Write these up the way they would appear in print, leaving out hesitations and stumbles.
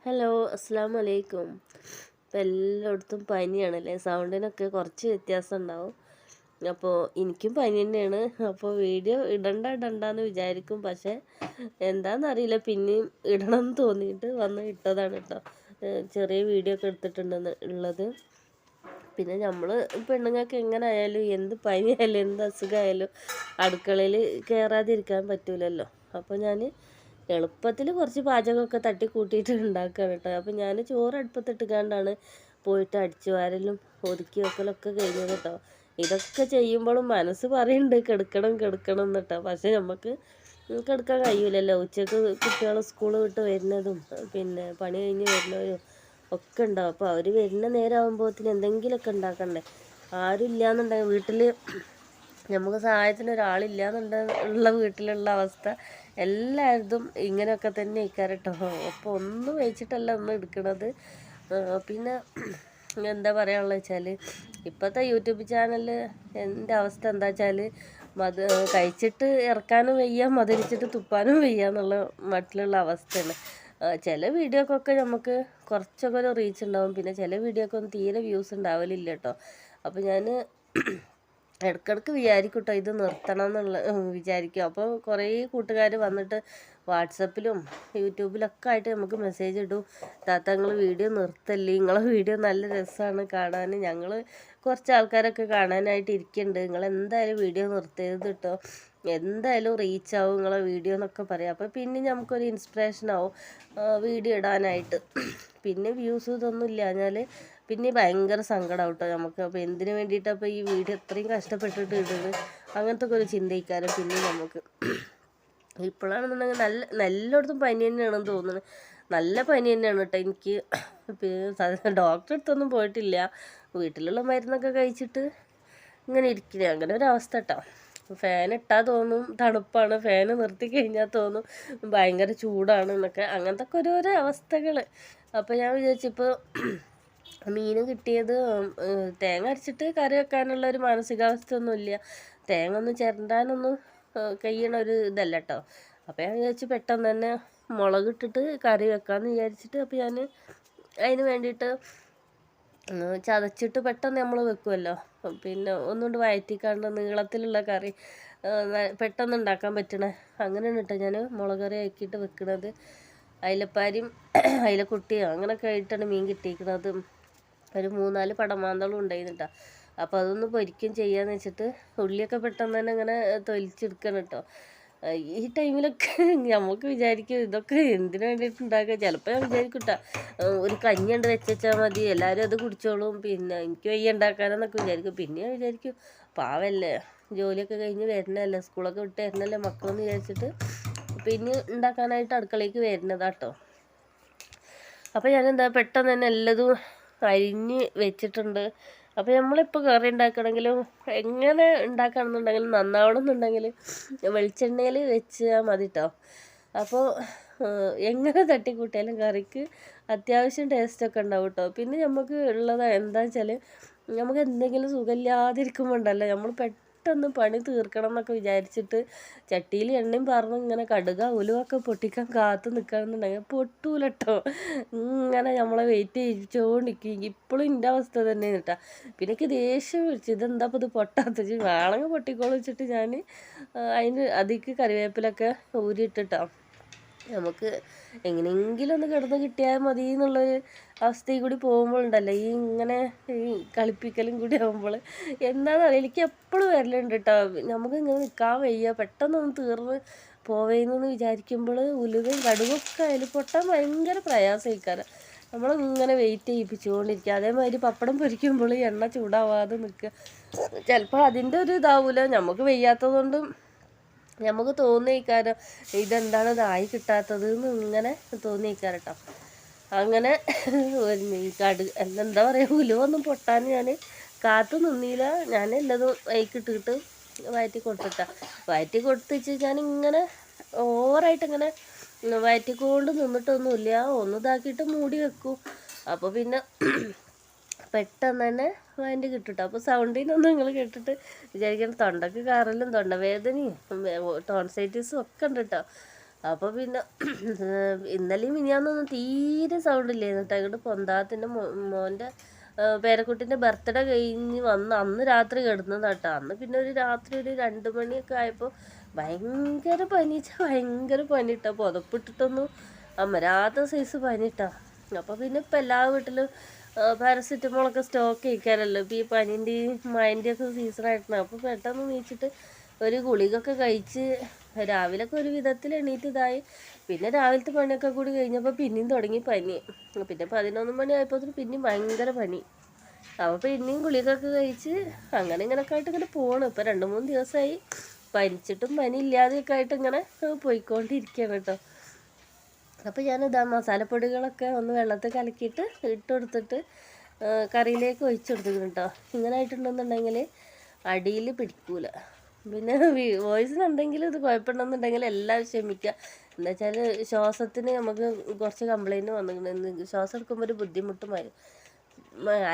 Hello, അസ്സാം വലൈക്കും. ഇപ്പം എല്ലായിടത്തും പനിയാണല്ലേ, സൗണ്ടിനൊക്കെ കുറച്ച് വ്യത്യാസം ഉണ്ടാവും. അപ്പോൾ എനിക്കും പനി തന്നെയാണ്. അപ്പോൾ വീഡിയോ ഇടണ്ടെന്ന് വിചാരിക്കും, പക്ഷേ എന്താണെന്നറിയില്ല, പിന്നെയും ഇടണം എന്ന് തോന്നിയിട്ട് വന്ന് ഇട്ടതാണ് കേട്ടോ. ചെറിയ വീഡിയോ ഒക്കെ എടുത്തിട്ടുണ്ടെന്ന് ഉള്ളത്. പിന്നെ നമ്മൾ പെണ്ണുങ്ങൾക്ക് എങ്ങനെ ആയാലും എന്ത് പനിയായാലും എന്ത് അസുഖമായാലും അടുക്കളയിൽ കയറാതിരിക്കാൻ പറ്റൂലല്ലോ. അപ്പോൾ ഞാൻ എളുപ്പത്തിൽ കുറച്ച് പാചകമൊക്കെ തട്ടി കൂട്ടിയിട്ട് ഉണ്ടാക്കുകയാണ് കേട്ടോ. അപ്പോൾ ഞാൻ ചോറ് അടുപ്പത്തിട്ടുകൊണ്ടാണ് പോയിട്ട് അടിച്ചു വാരലും ഒതുക്കി വെക്കലൊക്കെ കഴിഞ്ഞത് കേട്ടോ. ഇതൊക്കെ ചെയ്യുമ്പോഴും മനസ്സ് പറയുന്നുണ്ട് കിടക്കണം കിടക്കണം എന്ന് കേട്ടോ. പക്ഷേ നമുക്ക് കിടക്കാൻ കഴിയൂലല്ലോ. ഉച്ചക്ക് കുട്ടികൾ സ്കൂൾ വിട്ട് വരുന്നതും പിന്നെ പണി കഴിഞ്ഞ് വരുന്നവരും ഒക്കെ ഉണ്ടാവും. അപ്പോൾ അവർ വരുന്ന നേരമാകുമ്പോഴത്തേന് എന്തെങ്കിലുമൊക്കെ ഉണ്ടാക്കണ്ടേ. ആരും ഇല്ലയെന്നുണ്ടെങ്കിൽ വീട്ടിൽ നമുക്ക് സഹായത്തിന് ഒരാളില്ലാന്നുള്ള വീട്ടിലുള്ള അവസ്ഥ എല്ലായിടത്തും ഇങ്ങനെയൊക്കെ തന്നെ ഇക്കാരട്ടോ. അപ്പോൾ ഒന്നും വെച്ചിട്ടല്ല ഒന്നും എടുക്കണത്. പിന്നെ എന്താ പറയാനുള്ളത് വെച്ചാൽ ഇപ്പോഴത്തെ യൂട്യൂബ് ചാനൽ എൻ്റെ അവസ്ഥ എന്താ വെച്ചാൽ കഴിച്ചിട്ട് ഇറക്കാനും വയ്യ, മധുരിച്ചിട്ട് തുപ്പാനും വയ്യ എന്നുള്ള മട്ടിലുള്ള അവസ്ഥയാണ്. ചില വീഡിയോക്കൊക്കെ നമുക്ക് കുറച്ചൊക്കെ ഒരു റീച്ച് ഉണ്ടാവും, പിന്നെ ചില വീഡിയോക്കൊന്നും തീരെ വ്യൂസ് ഉണ്ടാവലില്ല കേട്ടോ. അപ്പോൾ ഞാൻ ഇടയ്ക്കിടയ്ക്ക് വിചാരിക്കും കേട്ടോ, ഇത് നിർത്തണം എന്നുള്ള വിചാരിക്കും. അപ്പോൾ കുറേ കൂട്ടുകാർ വന്നിട്ട് വാട്സപ്പിലും യൂട്യൂബിലൊക്കെ ആയിട്ട് നമുക്ക് മെസ്സേജ് ഇടും, താത്ത നിങ്ങൾ വീഡിയോ നിർത്തല്ലേ, നിങ്ങളെ വീഡിയോ നല്ല രസമാണ് കാണാൻ, ഞങ്ങൾ കുറച്ച് ആൾക്കാരൊക്കെ കാണാനായിട്ട് ഇരിക്കുന്നുണ്ട്, നിങ്ങൾ എന്തായാലും വീഡിയോ നിർത്തരുത് കേട്ടോ, എന്തായാലും റീച്ച് ആവും നിങ്ങളെ വീഡിയോ എന്നൊക്കെ പറയാം. അപ്പോൾ പിന്നെ നമുക്കൊരു ഇൻസ്പിറേഷൻ ആവും വീഡിയോ ഇടാനായിട്ട്. പിന്നെ വ്യൂസ് ഇതൊന്നും ഇല്ലാഞ്ഞാൽ പിന്നെ ഭയങ്കര സങ്കടമാവും കേട്ടോ നമുക്ക്. അപ്പോൾ എന്തിനു വേണ്ടിയിട്ടാണ് അപ്പോൾ ഈ വീഡിയോ ഇത്രയും കഷ്ടപ്പെട്ടിട്ട് ഇടുന്നത്, അങ്ങനത്തെ ഒക്കെ ഒരു ചിന്തയിക്കാരം പിന്നെ നമുക്ക്. ഇപ്പോഴാണെന്നുണ്ടെങ്കിൽ എല്ലായിടത്തും പനി തന്നെയാണെന്ന് തോന്നുന്നത്. നല്ല പനി തന്നെയാണ് കേട്ടോ എനിക്ക്. പിന്നെ ഡോക്ടറെ അടുത്തൊന്നും പോയിട്ടില്ല, വീട്ടിലുള്ള മരുന്നൊക്കെ കഴിച്ചിട്ട് ഇങ്ങനെ ഇരിക്കുന്നത്, അങ്ങനെ ഒരു അവസ്ഥ കേട്ടോ. ഫാൻ ഇട്ടാൽ തോന്നും തണുപ്പാണ്, ഫാൻ നിർത്തി കഴിഞ്ഞാൽ തോന്നും ഭയങ്കര ചൂടാണ് എന്നൊക്കെ, അങ്ങനത്തെ ഒക്കെ ഓരോരോ അവസ്ഥകൾ. അപ്പോൾ ഞാൻ വിചാരിച്ചിപ്പോൾ മീൻ കിട്ടിയത് തേങ്ങ അരച്ചിട്ട് കറി വെക്കാനുള്ള ഒരു മാനസികാവസ്ഥ ഒന്നുമില്ല, തേങ്ങ ഒന്നും ചിരണ്ടാനൊന്നും കഴിയണ ഒരു ഇതല്ല കേട്ടോ. അപ്പോൾ ഞാൻ വിചാരിച്ചു പെട്ടെന്ന് തന്നെ മുളകിട്ടിട്ട് കറി വെക്കാമെന്ന് വിചാരിച്ചിട്ട്, അപ്പോൾ ഞാൻ അതിന് വേണ്ടിയിട്ട് ചതച്ചിട്ട് പെട്ടെന്ന് നമ്മൾ വെക്കുമല്ലോ, പിന്നെ ഒന്നുകൊണ്ട് വഴറ്റിക്കാണ്ട് നീളത്തിലുള്ള കറി പെട്ടെന്ന് ഉണ്ടാക്കാൻ പറ്റണേ, അങ്ങനെയാണ് കേട്ടോ ഞാൻ മുളക് കറി ആക്കിയിട്ട് വെക്കുന്നത്. അയിലപ്പാരിയും അയിലക്കുട്ടിയോ അങ്ങനെയൊക്കെ ആയിട്ടാണ് മീൻ കിട്ടിയിരിക്കുന്നത്. ഒരു 3-4 പടമാന്തളും ഉണ്ടായിരുന്നു കേട്ടോ. അപ്പോൾ അതൊന്ന് പൊരിക്കും ചെയ്യാന്ന് വെച്ചിട്ട് ഉള്ളിയൊക്കെ പെട്ടെന്ന് തന്നെ ഇങ്ങനെ തൊലിച്ചെടുക്കണം കേട്ടോ. ഈ ടൈമിലൊക്കെ നമുക്ക് വിചാരിക്കും ഇതൊക്കെ എന്തിനു വേണ്ടിയിട്ട് ഉണ്ടാക്കുക. ചിലപ്പോൾ ഞാൻ വിചാരിക്കും കേട്ടോ, ഒരു കഞ്ഞി ഉണ്ട് വെച്ചാൽ മതി, എല്ലാവരും അത് കുടിച്ചോളും, പിന്നെ എനിക്ക് വയ്യ ഉണ്ടാക്കാനെന്നൊക്കെ വിചാരിക്കും. പിന്നെ ഞാൻ വിചാരിക്കും പാവല്ലേ, ജോലിയൊക്കെ കഴിഞ്ഞ് വരണല്ലേ, സ്കൂളൊക്കെ വിട്ട് വരണല്ലേ മക്കളെന്ന് വിചാരിച്ചിട്ട് പിന്നെ ഉണ്ടാക്കാനായിട്ട് അടുക്കളയ്ക്ക് വരുന്നതാട്ടോ. അപ്പോൾ ഞാനെന്താ പെട്ടെന്ന് തന്നെ എല്ലതും അരിഞ്ഞ് വെച്ചിട്ടുണ്ട്. അപ്പോൾ നമ്മളിപ്പോൾ കറി ഉണ്ടാക്കണമെങ്കിലും എങ്ങനെ ഉണ്ടാക്കുകയാണെന്നുണ്ടെങ്കിലും നന്നാവണമെന്നുണ്ടെങ്കിൽ വെളിച്ചെണ്ണയിൽ വെച്ചാൽ മതി കേട്ടോ. അപ്പോൾ എങ്ങനെ തട്ടിക്കൂട്ടിയാലും കറിക്ക് അത്യാവശ്യം ടേസ്റ്റൊക്കെ ഉണ്ടാവും കേട്ടോ. പിന്നെ നമുക്ക് ഉള്ളത് എന്താ വെച്ചാൽ നമുക്ക് എന്തെങ്കിലും സുഖമില്ലാതിരിക്കുമ്പോൾ ഉണ്ടല്ലോ, നമ്മൾ പെട്ടെന്ന് പണി തീർക്കണം എന്നൊക്കെ വിചാരിച്ചിട്ട് ചട്ടിയിൽ എണ്ണയും പറഞ്ഞ് ഇങ്ങനെ കടുക ഉലുവൊക്കെ പൊട്ടിക്കാൻ കാത്തു നിൽക്കുകയാണെന്നുണ്ടെങ്കിൽ പൊട്ടൂല കേട്ടോ. ഇങ്ങനെ നമ്മളെ വെയിറ്റ് ചെയ്യിച്ചുകൊണ്ടിരിക്കും. ഇപ്പോഴും എൻ്റെ അവസ്ഥ തന്നെ കേട്ടോ. പിന്നെ എനിക്ക് ദേഷ്യം പിടിച്ചു, ഇതെന്താ ഇപ്പോൾ ഇത് പൊട്ടാത്തത്, വേണമെങ്കിൽ പൊട്ടിക്കോളൂ വെച്ചിട്ട് ഞാൻ അതിന് അതിക്ക് കറിവേപ്പിലൊക്കെ ഊരിയിട്ടിട്ടോ. നമുക്ക് എങ്ങനെയെങ്കിലും ഒന്ന് കിടന്ന് കിട്ടിയാൽ മതി എന്നുള്ളൊരു അവസ്ഥയിൽ കൂടി പോകുമ്പോഴുണ്ടല്ലോ ഈ ഇങ്ങനെ ഈ കളിപ്പിക്കലും കൂടി ആകുമ്പോൾ എന്താണെന്നറിയില്ല, എനിക്ക് എപ്പോഴും വരലുണ്ട് കേട്ടോ. നമുക്ക് ഇങ്ങനെ നിൽക്കാൻ വയ്യ, പെട്ടെന്നൊന്ന് തീർന്ന് പോവേന്ന് വിചാരിക്കുമ്പോൾ ഉലുവയും കടുകൊക്കെ അതിൽ പൊട്ടാൻ ഭയങ്കര പ്രയാസമായിക്കാരം. നമ്മളിങ്ങനെ വെയിറ്റ് ചെയ്യിപ്പിച്ചുകൊണ്ടിരിക്കുക. അതേമാതിരി പപ്പടം പൊരിക്കുമ്പോൾ എണ്ണ ചൂടാവാതെ നിൽക്കുക. ചിലപ്പോൾ അതിൻ്റെ ഒരു ഇതാവില്ല, നമുക്ക് വയ്യാത്തതുകൊണ്ടും നമുക്ക് തോന്നിയിക്കാരം ഇതെന്താണ് ഇതായി കിട്ടാത്തത് എന്ന് ഇങ്ങനെ തോന്നിയിക്കാരം കേട്ടോ. അങ്ങനെ എന്താ പറയുക, ഉലുവൊന്നും പൊട്ടാൻ ഞാൻ കാത്തു നിന്നില്ല. ഞാൻ എല്ലതും അതിക്കിട്ടിട്ട് വയറ്റി കൊടുത്തിട്ടാ. വയറ്റി കൊടുത്തിച്ച് ഞാനിങ്ങനെ ഓവറായിട്ട് ഇങ്ങനെ വയറ്റിക്കൊണ്ട് നിന്നിട്ടൊന്നുമില്ല, ഒന്ന് ഇതാക്കിയിട്ട് മൂടി വെക്കും. അപ്പോൾ പിന്നെ പെട്ടെന്ന് തന്നെ വയറ്റി കിട്ടും. അപ്പോൾ സൗണ്ടിനൊന്നും നിങ്ങൾ കേട്ടിട്ട് വിചാരിക്കണം തൊണ്ടക്ക് കാറലും തൊണ്ടവേദനയും ടോൺസൈറ്റിസും ഒക്കെ ഉണ്ട് കേട്ടോ. അപ്പോൾ പിന്നെ ഇന്നലെയും മിനിയാന്നൊന്നും തീരെ സൗണ്ട് ഇല്ലായിരുന്നു കേട്ടോ. ഇങ്ങോട്ട് പൊന്താത്തിൻ്റെ മോൻ്റെ പേരക്കുട്ടിൻ്റെ ബർത്ത്ഡേ കഴിഞ്ഞ് വന്ന് അന്ന് രാത്രി കിടന്നതാട്ടോ. അന്ന് പിന്നെ ഒരു രാത്രി ഒരു 2 മണിയൊക്കെ ആയപ്പോൾ ഭയങ്കര ഭയങ്കര പനി ഇട്ടോ. പുതപ്പിട്ടിട്ടൊന്നും അമരാത്ത സൈസ് പനി ഇട്ടോ. അപ്പോൾ പിന്നെ ഇപ്പം എല്ലാ വീട്ടിലും പാരസിറ്റമോളൊക്കെ സ്റ്റോക്ക് ചെയ്യിക്കാനല്ലോ. ഇപ്പോൾ ഈ പനീൻ്റെയും മഴൻ്റെയൊക്കെ സീസണായിട്ടാണ്. അപ്പോൾ പെട്ടെന്ന് നീച്ചിട്ട് ഒരു ഗുളികയൊക്കെ കഴിച്ച് രാവിലെയൊക്കെ ഒരു വിധത്തിൽ എണീറ്റ് ഇതായി. പിന്നെ രാവിലത്തെ പണിയൊക്കെ കൂടി കഴിഞ്ഞപ്പോൾ പിന്നെയും തുടങ്ങി പനി. പിന്നെ 11 മണി ആയപ്പോൾ പിന്നെയും ഭയങ്കര പനി. അപ്പോൾ പിന്നെയും ഗുളികയൊക്കെ കഴിച്ച് അങ്ങനെ ഇങ്ങനെയൊക്കെ ആയിട്ട് ഇങ്ങനെ പോകണം. ഇപ്പോൾ 2-3 ദിവസമായി പനിച്ചിട്ടും പനി ഇല്ലാതെയൊക്കെ ആയിട്ട് ഇങ്ങനെ പോയിക്കൊണ്ടിരിക്കുകയാണ് കേട്ടോ. അപ്പോൾ ഞാനിതാ മസാലപ്പൊടികളൊക്കെ ഒന്ന് വെള്ളത്തിൽ കലക്കിയിട്ട് ഇട്ട് കൊടുത്തിട്ട് കറിയിലേക്ക് ഒഴിച്ചു കൊടുത്തിട്ടുണ്ട് കേട്ടോ. ഇങ്ങനെ ആയിട്ടുണ്ടെന്നുണ്ടെങ്കിൽ അടിയിൽ പിടിക്കൂല. പിന്നെ വോയിസിനുണ്ടെങ്കിൽ ഇത് കുഴപ്പമുണ്ടെന്നുണ്ടെങ്കിൽ എല്ലാവരും ക്ഷമിക്കുക. എന്താ വെച്ചാൽ ശ്വാസത്തിന് നമുക്ക് കുറച്ച് കംപ്ലൈൻറ്റ് വന്നിട്ടുണ്ട്. ശ്വാസം എടുക്കുമ്പോൾ ഒരു ബുദ്ധിമുട്ടുമായി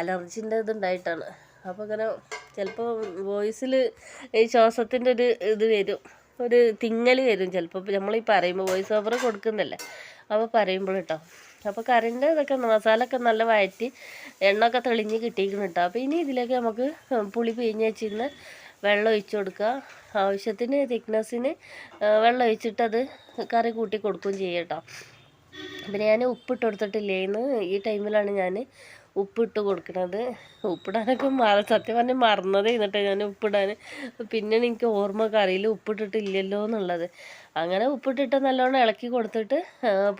അലർജിൻ്റെ ഇതുണ്ടായിട്ടാണ്. അപ്പോൾ ഇങ്ങനെ ചിലപ്പോൾ വോയിസിൽ ഈ ശ്വാസത്തിൻ്റെ ഒരു ഇത് വരും, ഒരു തിങ്ങൽ വരും ചിലപ്പോൾ. നമ്മളീ പറയുമ്പോൾ വോയിസ് ഓവർ കൊടുക്കുന്നല്ലേ, അപ്പോൾ പറയുമ്പോൾ കേട്ടോ. അപ്പോൾ കറിൻ്റെ ഇതൊക്കെ മസാലയൊക്കെ നല്ല വഴറ്റി എണ്ണയൊക്കെ തെളിഞ്ഞ് കിട്ടിയിരിക്കണം കേട്ടോ. അപ്പോൾ ഇനി ഇതിലേക്ക് നമുക്ക് പുളി പിഴിഞ്ഞ് വെച്ചിരുന്ന് വെള്ളം ഒഴിച്ച് കൊടുക്കുക. ആവശ്യത്തിന് തിക്നെസ്സിന് വെള്ളം ഒഴിച്ചിട്ടത് കറി കൂട്ടി കൊടുക്കുകയും ചെയ്യും കേട്ടോ. പിന്നെ ഞാൻ ഉപ്പിട്ട് കൊടുത്തിട്ടില്ലേന്ന് ഈ ടൈമിലാണ് ഞാൻ ഉപ്പിട്ട് കൊടുക്കുന്നത്. ഉപ്പിടാനൊക്കെ സത്യം പറഞ്ഞാൽ മറന്നതേ എന്നിട്ട് ഞാൻ ഉപ്പിടാൻ. പിന്നെ എനിക്ക് ഓർമ്മ കറിയിൽ ഉപ്പിട്ടിട്ടില്ലല്ലോ എന്നുള്ളത്. അങ്ങനെ ഉപ്പിട്ടിട്ട് നല്ലോണം ഇളക്കി കൊടുത്തിട്ട്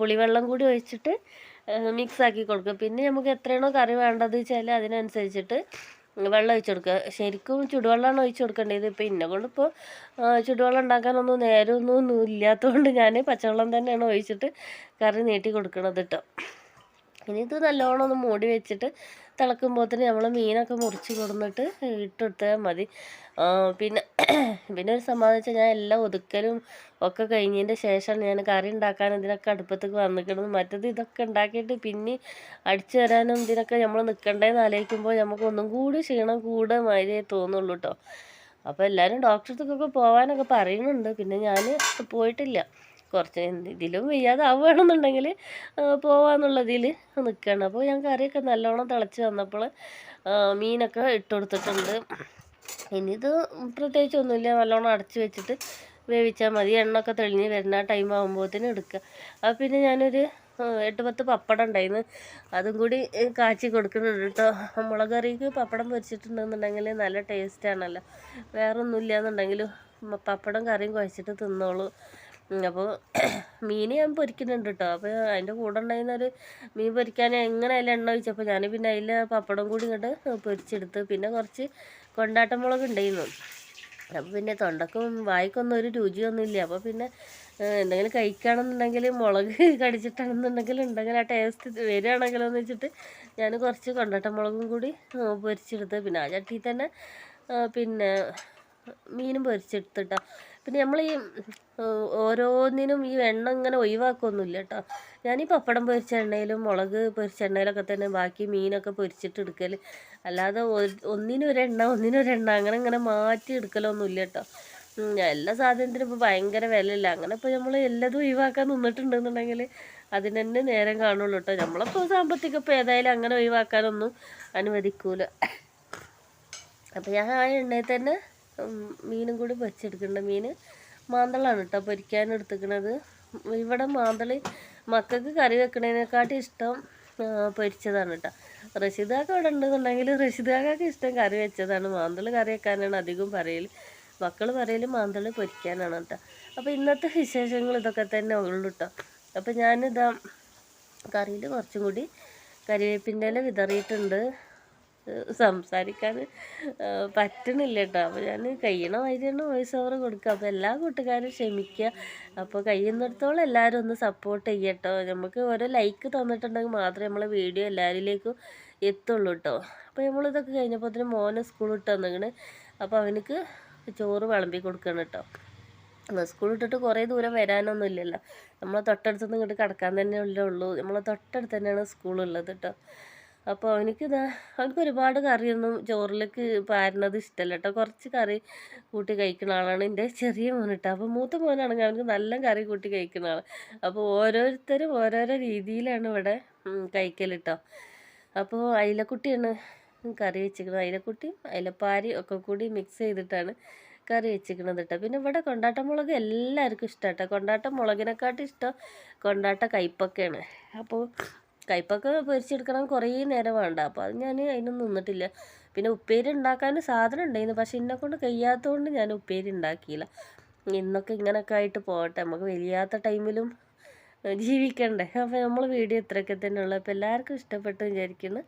പുളിവെള്ളം കൂടി ഒഴിച്ചിട്ട് മിക്സാക്കി കൊടുക്കുക. പിന്നെ നമുക്ക് എത്രയാണോ കറി വേണ്ടത് വെച്ചാൽ അതിനനുസരിച്ചിട്ട് വെള്ളം ഒഴിച്ച് കൊടുക്കുക. ശരിക്കും ചുടുവെള്ളമാണ് ഒഴിച്ച് കൊടുക്കേണ്ടത്. ഇപ്പോൾ ഇന്നെ കൊണ്ടിപ്പോൾ ചുടുവെള്ളം ഉണ്ടാക്കാനൊന്നും നേരമൊന്നും ഇല്ലാത്തതുകൊണ്ട് ഞാൻ പച്ചവെള്ളം തന്നെയാണ് ഒഴിച്ചിട്ട് കറി നീട്ടി കൊടുക്കണത് കേട്ടോ. ഇനി ഇത് നല്ലോണം ഒന്ന് മൂടി വെച്ചിട്ട് തിളക്കുമ്പോഴത്തേന് നമ്മൾ മീനൊക്കെ മുറിച്ച് കൊടുന്നിട്ട് ഇട്ടെടുത്താൽ മതി. പിന്നെ ഒരു സംഭവം വെച്ചാൽ ഞാൻ എല്ലാം ഒതുക്കലും ഒക്കെ കഴിഞ്ഞതിൻ്റെ ശേഷമാണ് ഞാൻ കറി ഉണ്ടാക്കാൻ ഇതിനൊക്കെ അടുപ്പത്തേക്ക് വന്നിരിക്കുന്നത്. മറ്റത് ഇതൊക്കെ ഉണ്ടാക്കിയിട്ട് പിന്നെ അടിച്ചു തരാനും ഇതിനൊക്കെ നമ്മൾ നിൽക്കണ്ടേന്ന് ആലോചിക്കുമ്പോൾ നമുക്ക് ഒന്നും കൂടി ക്ഷീണം കൂടെ മാതിരിയേ തോന്നുള്ളൂ കേട്ടോ. അപ്പോൾ എല്ലാവരും ഡോക്ടറടുത്തൊക്കെ പോകാനൊക്കെ പറയുന്നുണ്ട്. പിന്നെ ഞാൻ പോയിട്ടില്ല. കുറച്ച് ഇതിലും വയ്യാതാവുകയാണെന്നുണ്ടെങ്കിൽ പോവാന്നുള്ളതിൽ നിൽക്കുകയാണ്. അപ്പോൾ ഞാൻ കറിയൊക്കെ നല്ലോണം തിളച്ച് വന്നപ്പോൾ മീനൊക്കെ ഇട്ട് കൊടുത്തിട്ടുണ്ട്. ഇനി ഇത് പ്രത്യേകിച്ചൊന്നുമില്ല, നല്ലോണം അടച്ച് വെച്ചിട്ട് വേവിച്ചാൽ മതി. എണ്ണയൊക്കെ തെളിഞ്ഞ് വരുന്ന ടൈം ആകുമ്പോഴത്തേനും എടുക്കുക. അപ്പോൾ പിന്നെ ഞാനൊരു 8-10 പപ്പടം ഉണ്ടായിരുന്നു, അതും കൂടി കാച്ചി കൊടുക്കുന്നുണ്ട് കേട്ടോ. മുളക് കറിക്ക് പപ്പടം പൊരിച്ചിട്ടുണ്ടെന്നുണ്ടെങ്കിൽ നല്ല ടേസ്റ്റാണല്ലോ. വേറെ ഒന്നുമില്ല എന്നുണ്ടെങ്കിലും പപ്പടം കറിയും കുഴച്ചിട്ട് തിന്നോളൂ. അപ്പോൾ മീൻ ഞാൻ പൊരിക്കുന്നുണ്ട് കേട്ടോ. അപ്പോൾ അതിൻ്റെ കൂടെ ഉണ്ടായിരുന്നൊരു മീൻ പൊരിക്കാൻ എങ്ങനെയായാലും എണ്ണ ഒഴിച്ചപ്പോൾ ഞാൻ പിന്നെ അതിൽ പപ്പടം കൂടി ഇങ്ങോട്ട് പൊരിച്ചെടുത്ത്. പിന്നെ കുറച്ച് കൊണ്ടാട്ടമുളക് ഉണ്ടായിരുന്നു. അപ്പോൾ പിന്നെ തൊണ്ടക്കും വായിക്കൊന്നും ഒരു രുചിയൊന്നുമില്ല. അപ്പോൾ പിന്നെ എന്തെങ്കിലും കഴിക്കുകയാണെന്നുണ്ടെങ്കിൽ മുളക് കടിച്ചിട്ടാണെന്നുണ്ടെങ്കിൽ ഉണ്ടെങ്കിൽ ആ ടേസ്റ്റ് വരികയാണെങ്കിലെന്ന് വെച്ചിട്ട് ഞാൻ കുറച്ച് കൊണ്ടാട്ടമുളകും കൂടി പൊരിച്ചെടുത്ത്. പിന്നെ ആ ചട്ടിയിൽ തന്നെ പിന്നെ മീനും പൊരിച്ചെടുത്തിട്ടോ. പിന്നെ നമ്മൾ ഈ ഓരോന്നിനും ഈ എണ്ണ ഇങ്ങനെ ഒഴിവാക്കൊന്നുമില്ല കേട്ടോ. ഞാൻ ഈ പപ്പടം പൊരിച്ച എണ്ണയിലും മുളക് പൊരിച്ച എണ്ണയിലൊക്കെ തന്നെ ബാക്കി മീനൊക്കെ പൊരിച്ചിട്ട് എടുക്കൽ. അല്ലാതെ ഒന്നിനൊരെണ്ണ അങ്ങനെ ഇങ്ങനെ മാറ്റി എടുക്കലൊന്നുമില്ല കേട്ടോ. എല്ലാ സാധനത്തിനും ഇപ്പോൾ ഭയങ്കര വിലയില്ല. അങ്ങനെ ഇപ്പോൾ നമ്മൾ എല്ലാതും ഒഴിവാക്കാൻ നിന്നിട്ടുണ്ടെന്നുണ്ടെങ്കിൽ അതിന് തന്നെ നേരം കാണുള്ളൂ കേട്ടോ. നമ്മളിപ്പോൾ സാമ്പത്തികം ഇപ്പോൾ ഏതായാലും അങ്ങനെ ഒഴിവാക്കാനൊന്നും അനുവദിക്കൂല. അപ്പോൾ ഞാൻ ആ എണ്ണയിൽ തന്നെ മീനും കൂടി പൊരിച്ചെടുക്കുന്നുണ്ട്. മീൻ മാന്തളാണ് കേട്ടോ പൊരിക്കാൻ എടുത്തിക്കണത്. ഇവിടെ മാന്തൾ മക്കൾക്ക് കറി വെക്കണതിനെക്കാട്ടി ഇഷ്ടം പൊരിച്ചതാണ് കേട്ടോ. റഷീദാക്ക ഇവിടെ ഉണ്ടെന്നുണ്ടെങ്കിൽ റഷീദാക്കൊക്കെ ഇഷ്ടം കറി വെച്ചതാണ്. മാന്തൾ കറി വെക്കാനാണ് അധികം പറയൽ. മക്കൾ പറയൽ മാന്തൾ പൊരിക്കാനാണ് കേട്ടോ. അപ്പോൾ ഇന്നത്തെ വിശേഷങ്ങൾ ഇതൊക്കെ തന്നെ ഉള്ളൂ കേട്ടോ. അപ്പോൾ ഞാനിതാ കറിയിൽ കുറച്ചും കൂടി കരിവേപ്പിൻ്റെ ഇല വിതറിയിട്ടുണ്ട്. സംസാരിക്കാൻ പറ്റണില്ല കേട്ടോ. അപ്പോൾ ഞാൻ കഴിയണ മാതിരിയാണ് വോയിസ് ഓവർ കൊടുക്കുക. അപ്പോൾ എല്ലാ കൂട്ടുകാരും ക്ഷമിക്കുക. അപ്പോൾ കഴിയുന്നിടത്തോളം എല്ലാവരും ഒന്ന് സപ്പോർട്ട് ചെയ്യട്ടോ. നമുക്ക് ഓരോ ലൈക്ക് തന്നിട്ടുണ്ടെങ്കിൽ മാത്രമേ നമ്മളെ വീഡിയോ എല്ലാവരിലേക്കും എത്തുള്ളൂ കേട്ടോ. അപ്പോൾ നമ്മളിതൊക്കെ കഴിഞ്ഞപ്പോൾ അതിന് മോനെ സ്കൂൾ ഇട്ട് വന്നിങ്ങനെ. അപ്പോൾ അവനക്ക് ചോറ് വിളമ്പി കൊടുക്കണം കേട്ടോ. സ്കൂൾ ഇട്ടിട്ട് കുറേ ദൂരം വരാനൊന്നും ഇല്ലല്ലോ. നമ്മളെ തൊട്ടടുത്തുനിന്ന് ഇങ്ങോട്ട് കിടക്കാൻ തന്നെ ഉള്ളൂ. നമ്മളെ തൊട്ടടുത്ത് തന്നെയാണ് സ്കൂളുള്ളത് കേട്ടോ. അപ്പോൾ അവനക്ക് ഒരുപാട് കറിയൊന്നും ചോറിലേക്ക് പാരുന്നത് ഇഷ്ടമല്ല കേട്ടോ. കുറച്ച് കറി കൂട്ടി കഴിക്കുന്ന ആളാണ് എൻ്റെ ചെറിയ മോൻ കേട്ടോ. അപ്പോൾ മൂത്ത മോനാണെങ്കിൽ അവനക്ക് നല്ല കറി കൂട്ടി കഴിക്കുന്ന ആളാണ്. അപ്പോൾ ഓരോരുത്തരും ഓരോരോ രീതിയിലാണ് ഇവിടെ കഴിക്കൽ കേട്ടോ. അപ്പോൾ അയിലക്കുട്ടിയാണ് കറി വെച്ചിരിക്കുന്നത്. അയിലക്കുട്ടിയും അയിലപ്പാരി ഒക്കെ കൂടി മിക്സ് ചെയ്തിട്ടാണ് കറി വെച്ചിരിക്കുന്നത് കേട്ടോ. പിന്നെ ഇവിടെ കൊണ്ടാട്ട മുളക് എല്ലാവർക്കും ഇഷ്ടം കേട്ടോ. കൊണ്ടാട്ട മുളകിനെക്കാട്ടും ഇഷ്ടം കൊണ്ടാട്ട കയ്പ്പൊക്കെയാണ്. അപ്പോൾ കയ്പ്പൊക്കെ പൊരിച്ചെടുക്കണം കുറേ നേരം വേണ്ട. അപ്പോൾ അത് ഞാൻ അതിനൊന്നും നിന്നിട്ടില്ല. പിന്നെ ഉപ്പേരി ഉണ്ടാക്കാൻ സാധനം ഉണ്ടായിരുന്നു, പക്ഷെ എന്നെക്കൊണ്ട് കഴിയാത്തതുകൊണ്ട് ഞാൻ ഉപ്പേരി ഉണ്ടാക്കിയില്ല. ഇന്നൊക്കെ ഇങ്ങനെയൊക്കെ ആയിട്ട് പോകട്ടെ, നമുക്ക് വലിയാത്ത ടൈമിലും ജീവിക്കണ്ടേ. അപ്പോൾ നമ്മൾ വീഡിയോ ഇത്രയൊക്കെ തന്നെ ഉള്ളൂ. അപ്പോൾ എല്ലാവർക്കും ഇഷ്ടപ്പെട്ടു വിചാരിക്കുന്നു.